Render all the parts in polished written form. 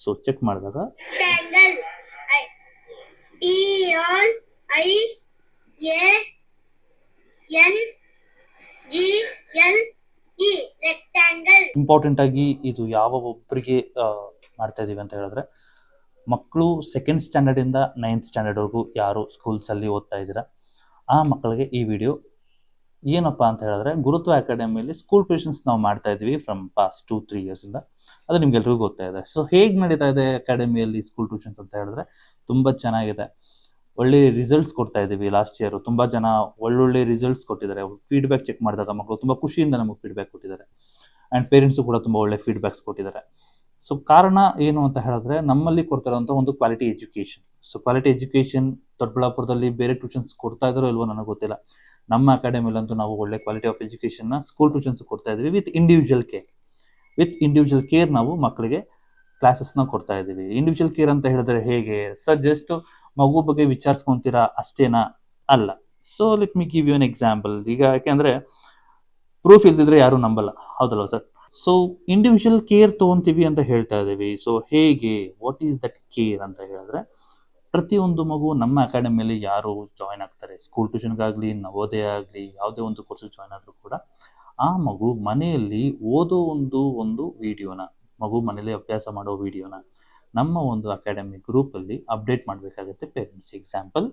So check ಮಾಡಿದಾಗ rectangle E R I A N G L E rectangle. Important ಆಗಿ ಇದು ಯಾವ ಒಬ್ಬರಿಗೆ ಮಾಡ್ತಾ ಇದೀವಿ ಅಂತ ಹೇಳಿದ್ರೆ, ಮಕ್ಕಳು ಸೆಕೆಂಡ್ ಸ್ಟ್ಯಾಂಡರ್ಡ್ ಇಂದ 9th ಸ್ಟ್ಯಾಂಡರ್ಡ್ವರೆಗೂ ಯಾರು ಸ್ಕೂಲ್ಸಲ್ಲಿ ಓದ್ತಾ ಇದ್ದೀರಾ ಆ ಮಕ್ಕಳಿಗೆ ಈ ವಿಡಿಯೋ ಏನಪ್ಪ ಅಂತ ಹೇಳಿದ್ರೆ, ಗುರುತ್ವ ಅಕಾಡೆಮಿಯಲ್ಲಿ ಸ್ಕೂಲ್ ಟ್ಯೂಷನ್ಸ್ ನಾವು ಮಾಡ್ತಾ ಇದ್ವಿ ಫ್ರಮ್ ಪಾಸ್ಟ್ 2-3 ಇಯರ್ಸಿಂದ. ಅದು ನಿಮ್ಗೆಲ್ರಿಗೂ ಗೊತ್ತಾ ಇದೆ. ಸೊ ಹೇಗೆ ನಡೀತಾ ಇದೆ ಅಕಾಡೆಮಿಯಲ್ಲಿ ಸ್ಕೂಲ್ ಟ್ಯೂಷನ್ಸ್ ಅಂತ ಹೇಳಿದ್ರೆ, ತುಂಬ ಚೆನ್ನಾಗಿದೆ. ಒಳ್ಳೆ ರಿಸಲ್ಟ್ಸ್ ಕೊಡ್ತಾ ಇದ್ದೀವಿ. ಲಾಸ್ಟ್ ಇಯರ್ ತುಂಬ ಜನ ಒಳ್ಳೊಳ್ಳೆ ರಿಸಲ್ಟ್ಸ್ ಕೊಟ್ಟಿದ್ದಾರೆ. ಫೀಡ್ಬ್ಯಾಕ್ ಚೆಕ್ ಮಾಡಿದಾಗ ಮಕ್ಕಳು ತುಂಬ ಖುಷಿಯಿಂದ ನಮಗೆ ಫೀಡ್ಬ್ಯಾಕ್ ಕೊಟ್ಟಿದ್ದಾರೆ. ಆ್ಯಂಡ್ ಪೇರೆಂಟ್ಸು ಕೂಡ ತುಂಬ ಒಳ್ಳೆ ಫೀಡ್ಬ್ಯಾಕ್ಸ್ ಕೊಟ್ಟಿದ್ದಾರೆ. ಸೊ ಕಾರಣ ಏನು ಅಂತ ಹೇಳಿದ್ರೆ, ನಮ್ಮಲ್ಲಿ ಕೊಡ್ತಿರೋಂಥ ಒಂದು quality education. So quality education ದೊಡ್ಡಬಳ್ಳಾಪುರದಲ್ಲಿ ಬೇರೆ ಟ್ಯೂಷನ್ಸ್ ಕೊಡ್ತಾ ಇದ್ದಾರೋ ಇಲ್ವೋ ನನಗೆ ಗೊತ್ತಿಲ್ಲ. ನಮ್ಮ ಅಕಾಡೆಮಿಲಂತೂ ನಾವು ಒಳ್ಳೆ ಕ್ವಾಲಿಟಿ ಆಫ್ ಎಜುಕೇಷನ್ನ ಸ್ಕೂಲ್ ಟ್ಯೂಷನ್ಸ್ ಕೊಡ್ತಾ ಇದ್ದೀವಿ ವಿತ್ ಇಂಡಿವಿಜುವಲ್ ಕೇರ್ ನಾವು ಮಕ್ಕಳಿಗೆ ಕ್ಲಾಸಸ್ನ ಕೊಡ್ತಾ ಇದ್ದೀವಿ. ಇಂಡಿವಿಜುವಲ್ ಕೇರ್ ಅಂತ ಹೇಳಿದ್ರೆ ಹೇಗೆ ಸರ್? ಜಸ್ಟ್ ಮಗು ಬಗ್ಗೆ ವಿಚಾರಿಸ್ಕೊಂತೀರಾ ಅಷ್ಟೇನಾ? ಅಲ್ಲ. So let me give you an example. ಈಗ ಯಾಕೆಂದ್ರೆ ಪ್ರೂಫ್ ಇಲ್ದಿದ್ರೆ ಯಾರು ನಂಬಲ್ಲ, ಹೌದಲ್ವ ಸರ್? ಸೊ ಇಂಡಿವಿಜುವಲ್ ಕೇರ್ ತೊಗೊಂತೀವಿ ಅಂತ ಹೇಳ್ತಾ ಇದ್ದೀವಿ. ಸೊ ಹೇಗೆ, ವಾಟ್ ಈಸ್ ದಟ್ ಕೇರ್ ಅಂತ ಹೇಳಿದ್ರೆ, ಪ್ರತಿಯೊಂದು ಮಗು ನಮ್ಮ ಅಕಾಡೆಮಿಯಲ್ಲಿ ಯಾರು ಜಾಯ್ನ್ ಆಗ್ತಾರೆ, ಸ್ಕೂಲ್ ಟ್ಯೂಷನ್ಗಾಗಲಿ ನವೋದಯ ಆಗಲಿ ಯಾವುದೇ ಒಂದು ಕೋರ್ಸ್ ಜಾಯ್ನ್ ಆದರೂ ಕೂಡ ಆ ಮಗು ಮನೆಯಲ್ಲಿ ಓದೋ ಒಂದು ವಿಡಿಯೋನ, ಮಗು ಮನೇಲಿ ಅಭ್ಯಾಸ ಮಾಡೋ ವಿಡಿಯೋನ ನಮ್ಮ ಒಂದು ಅಕಾಡೆಮಿ ಗ್ರೂಪಲ್ಲಿ ಅಪ್ಡೇಟ್ ಮಾಡಬೇಕಾಗುತ್ತೆ ಪೇರೆಂಟ್ಸ್. ಎಕ್ಸಾಂಪಲ್,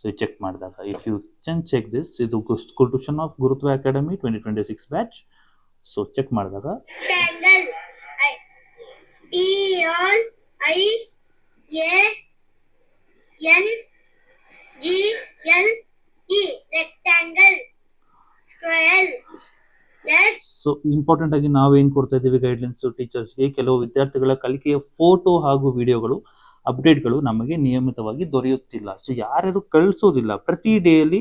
ಸೊ ಚೆಕ್ ಮಾಡಿದಾಗ ಇಫ್ ಯು ಚೆಕ್ ದಿಸ್, ಇದು school tuition of Gurutva academy 2026 batch. So check ಮಾಡಿದಾಗ rectangle E R I A N G L E rectangle. Square. Yes. So important ಆಗಿ ನಾವೇನು ಕೊಡ್ತಾ ಇದ್ದೀವಿ guidelines ಟೀಚರ್ಸ್ಗೆ, ಕೆಲವು ವಿದ್ಯಾರ್ಥಿಗಳ ಕಲಿಕೆಯ ಫೋಟೋ ಹಾಗೂ ವಿಡಿಯೋಗಳು ಅಪ್ಡೇಟ್ಗಳು ನಮಗೆ ನಿಯಮಿತವಾಗಿ ದೊರೆಯುತ್ತಿಲ್ಲ. ಸೊ ಯಾರ್ಯಾರು ಕಳಿಸೋದಿಲ್ಲ, ಪ್ರತಿ ಡೇಯಲ್ಲಿ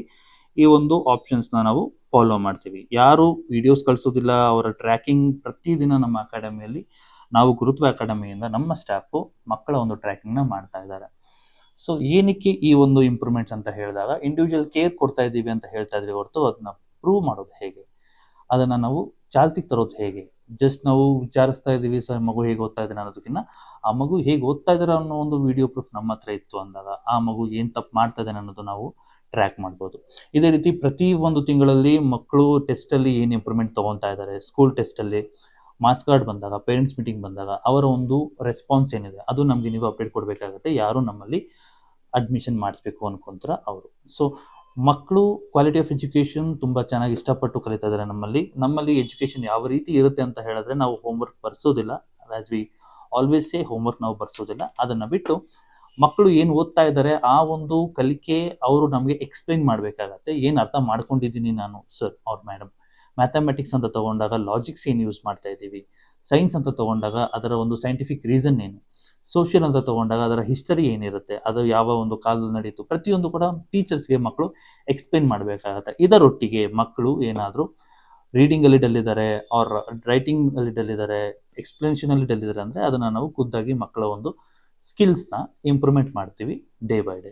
ಈ ಒಂದು ಆಪ್ಷನ್ಸ್ನ ನಾವು ಫಾಲೋ ಮಾಡ್ತೀವಿ. ಯಾರು ವಿಡಿಯೋಸ್ ಕಳಿಸೋದಿಲ್ಲ ಅವರ ಟ್ರ್ಯಾಕಿಂಗ್ ಪ್ರತಿದಿನ ನಮ್ಮ ಅಕಾಡೆಮಿಯಲ್ಲಿ ನಾವು ಗುರುತ್ವ ಅಕಾಡೆಮಿಯಿಂದ ನಮ್ಮ ಸ್ಟಾಫು ಮಕ್ಕಳ ಒಂದು ಟ್ರ್ಯಾಕಿಂಗ್ನ ಮಾಡ್ತಾ ಇದ್ದಾರೆ. ಸೊ ಏನಕ್ಕೆ ಈ ಒಂದು ಇಂಪ್ರೂವ್ಮೆಂಟ್ಸ್ ಅಂತ ಹೇಳಿದಾಗ, ಇಂಡಿವಿಜುವಲ್ ಕೇರ್ ಕೊಡ್ತಾ ಇದ್ದೀವಿ ಅಂತ ಹೇಳ್ತಾ ಇದ್ವಿ ಹೊರತು ಅದನ್ನ ಪ್ರೂವ್ ಮಾಡೋದು ಹೇಗೆ, ಅದನ್ನು ನಾವು ಚಾಲ್ತಿಗೆ ತರೋದು ಹೇಗೆ? ಜಸ್ಟ್ ನಾವು ವಿಚಾರಿಸ್ತಾ ಇದ್ದೀವಿ ಸರ್ ಮಗು ಹೇಗೆ ಓದ್ತಾ ಇದ್ದಾನೆ ಅನ್ನೋದಕ್ಕಿಂತ, ಆ ಮಗು ಹೇಗೆ ಓದ್ತಾ ಇದ್ದಾರೆ ಅನ್ನೋ ಒಂದು ವಿಡಿಯೋ ಪ್ರೂಫ್ ನಮ್ಮ ಹತ್ರ ಇತ್ತು ಅಂದಾಗ ಆ ಮಗು ಏನು ತಪ್ಪು ಮಾಡ್ತಾ ಇದ್ದಾನೆ ಅನ್ನೋದು ನಾವು ಟ್ರ್ಯಾಕ್ ಮಾಡ್ಬೋದು. ಇದೇ ರೀತಿ ಪ್ರತಿ ಒಂದು ತಿಂಗಳಲ್ಲಿ ಮಕ್ಕಳು ಟೆಸ್ಟಲ್ಲಿ ಏನು ಇಂಪ್ರೂವ್ಮೆಂಟ್ ತೊಗೊತಾ ಇದ್ದಾರೆ, ಸ್ಕೂಲ್ ಟೆಸ್ಟಲ್ಲಿ ಮಾರ್ಕ್ಸ್ ಕಾರ್ಡ್ ಬಂದಾಗ, ಪೇರೆಂಟ್ಸ್ ಮೀಟಿಂಗ್ ಬಂದಾಗ ಅವರ ಒಂದು ರೆಸ್ಪಾನ್ಸ್ ಏನಿದೆ ಅದು ನಮಗೆ ನೀವು ಅಪ್ಡೇಟ್ ಕೊಡಬೇಕಾಗುತ್ತೆ. ಯಾರು ನಮ್ಮಲ್ಲಿ ಅಡ್ಮಿಷನ್ ಮಾಡಿಸ್ಬೇಕು ಅನ್ಕೊಂತಾರ ಅವರು. ಸೊ ಮಕ್ಕಳು ಕ್ವಾಲಿಟಿ ಆಫ್ ಎಜುಕೇಷನ್ ತುಂಬ ಚೆನ್ನಾಗಿ ಇಷ್ಟಪಟ್ಟು ಕಲಿತಾ ಇದ್ದಾರೆ. ನಮ್ಮಲ್ಲಿ ಎಜುಕೇಷನ್ ಯಾವ ರೀತಿ ಇರುತ್ತೆ ಅಂತ ಹೇಳಿದ್ರೆ, ನಾವು ಹೋಮ್ವರ್ಕ್ ಬರ್ಸೋದಿಲ್ಲ. As we always say, homework ನಾವು ಬರ್ಸೋದಿಲ್ಲ. ಅದನ್ನು ಬಿಟ್ಟು ಮಕ್ಕಳು ಏನು ಓದ್ತಾ ಇದ್ದಾರೆ ಆ ಒಂದು ಕಲಿಕೆ ಅವರು ನಮಗೆ ಎಕ್ಸ್ಪ್ಲೈನ್ ಮಾಡಬೇಕಾಗತ್ತೆ. ಏನು ಅರ್ಥ ಮಾಡ್ಕೊಂಡಿದ್ದೀನಿ ನಾನು ಸರ್ ಅವ್ರ ಮೇಡಮ್. ಮ್ಯಾಥಮೆಟಿಕ್ಸ್ ಅಂತ ತೊಗೊಂಡಾಗ ಲಾಜಿಕ್ಸ್ ಏನು ಯೂಸ್ ಮಾಡ್ತಾ ಇದ್ದೀವಿ, ಸೈನ್ಸ್ ಅಂತ ತೊಗೊಂಡಾಗ ಅದರ ಒಂದು ಸೈಂಟಿಫಿಕ್ ರೀಸನ್ ಏನು, ಸೋಷಿಯಲ್ ಅಂತ ತೊಗೊಂಡಾಗ ಅದರ ಹಿಸ್ಟರಿ ಏನಿರುತ್ತೆ, ಅದು ಯಾವ ಒಂದು ಕಾಲದಲ್ಲಿ ನಡೀತು, ಪ್ರತಿಯೊಂದು ಕೂಡ ಟೀಚರ್ಸ್ಗೆ ಮಕ್ಕಳು ಎಕ್ಸ್ಪ್ಲೈನ್ ಮಾಡಬೇಕಾಗತ್ತೆ. ಇದರೊಟ್ಟಿಗೆ ಮಕ್ಕಳು ಏನಾದರೂ ರೀಡಿಂಗಲ್ಲಿ ಡಲ್ ಇದ್ದಾರೆ ಆರ್ ರೈಟಿಂಗಲ್ಲಿ ಡಲ್ ಇದ್ದಾರೆ, ಎಕ್ಸ್ಪ್ಲನೇಷನಲ್ಲಿ ಡಲ್ ಇದ್ದಾರೆ ಅಂದರೆ ಅದನ್ನು ನಾವು ಖುದ್ದಾಗಿ ಮಕ್ಕಳ ಒಂದು ಸ್ಕಿಲ್ಸ್ನ ಇಂಪ್ರೂವ್ಮೆಂಟ್ ಮಾಡ್ತೀವಿ day by day.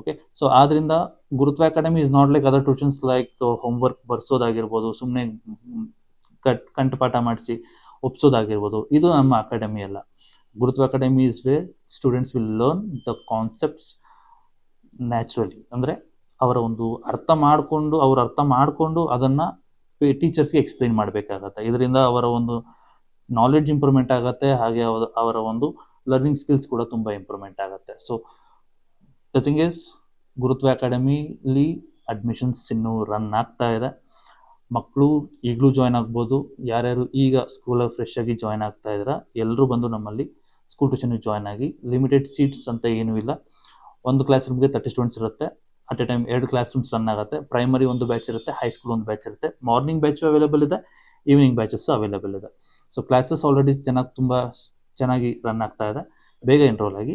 Okay, so ಆದ್ದರಿಂದ Gurutva academy is not like other tuitions, like homework ಬರ್ಸೋದಾಗಿರ್ಬೋದು, ಸುಮ್ಮನೆ ಕಂಠಪಾಠ ಮಾಡಿಸಿ ಒಪ್ಸೋದಾಗಿರ್ಬೋದು. ಇದು ನಮ್ಮ ಅಕಾಡೆಮಿ ಅಲ್ಲ. Gurutva academy is where students will learn the concepts naturally, ಅಂದರೆ ಅವರ ಒಂದು ಅರ್ಥ ಮಾಡಿಕೊಂಡು ಅದನ್ನು ಟೀಚರ್ಸ್ಗೆ ಎಕ್ಸ್ಪ್ಲೈನ್ ಮಾಡಬೇಕಾಗತ್ತೆ. ಇದರಿಂದ ಅವರ ಒಂದು ನಾಲೆಡ್ಜ್ ಇಂಪ್ರೂವ್ಮೆಂಟ್ ಆಗುತ್ತೆ, ಹಾಗೆ ಅವರ ಒಂದು ಲರ್ನಿಂಗ್ ಸ್ಕಿಲ್ಸ್ ಕೂಡ ತುಂಬ ಇಂಪ್ರೂವ್ಮೆಂಟ್ ಆಗುತ್ತೆ. ಸೊ ದ ಥಿಂಗ್ ಇಸ್, ಗುರುತ್ವ ಅಕಾಡೆಮಿಲಿ ಅಡ್ಮಿಷನ್ಸ್ ಇನ್ನೂ ರನ್ ಆಗ್ತಾ ಇದೆ. ಮಕ್ಕಳು ಈಗಲೂ ಜಾಯ್ನ್ ಆಗ್ಬೋದು. ಯಾರ್ಯಾರು ಈಗ ಸ್ಕೂಲಾಗಿ ಫ್ರೆಶ್ ಆಗಿ ಜಾಯ್ನ್ ಆಗ್ತಾ ಇದ್ದೀರಾ ಎಲ್ಲರೂ ಬಂದು ನಮ್ಮಲ್ಲಿ ಸ್ಕೂಲ್ ಟ್ಯೂಷನ್ಗೆ ಜಾಯ್ನ್ ಆಗಿ. ಲಿಮಿಟೆಡ್ ಸೀಟ್ಸ್ ಅಂತ ಏನೂ ಇಲ್ಲ. ಒಂದು ಕ್ಲಾಸ್ ರೂಮ್ಗೆ 30 ಸ್ಟೂಡೆಂಟ್ಸ್ ಇರುತ್ತೆ. At A time 2 class rooms run ಆಗುತ್ತೆ. ಪ್ರೈಮರಿ ಒಂದು ಬ್ಯಾಚ್ ಇರುತ್ತೆ, ಹೈಸ್ಕೂಲ್ ಒಂದು ಬ್ಯಾಚ್ ಇರುತ್ತೆ. ಮಾರ್ನಿಂಗ್ ಬ್ಯಾಚು ಅವೈಲೇಬಲ್ ಇದೆ, ಈವ್ನಿಂಗ್ ಬ್ಯಾಚಸ್ಸು ಅವೈಲೇಬಲ್ ಇದೆ. ಸೊ ಕ್ಲಾಸಸ್ ಆಲ್ರೆಡಿ ತುಂಬ ಚೆನ್ನಾಗಿ ರನ್ ಆಗ್ತಾ ಇದೆ. ಬೇಗ ಎನ್ರೋಲ್ ಆಗಿ.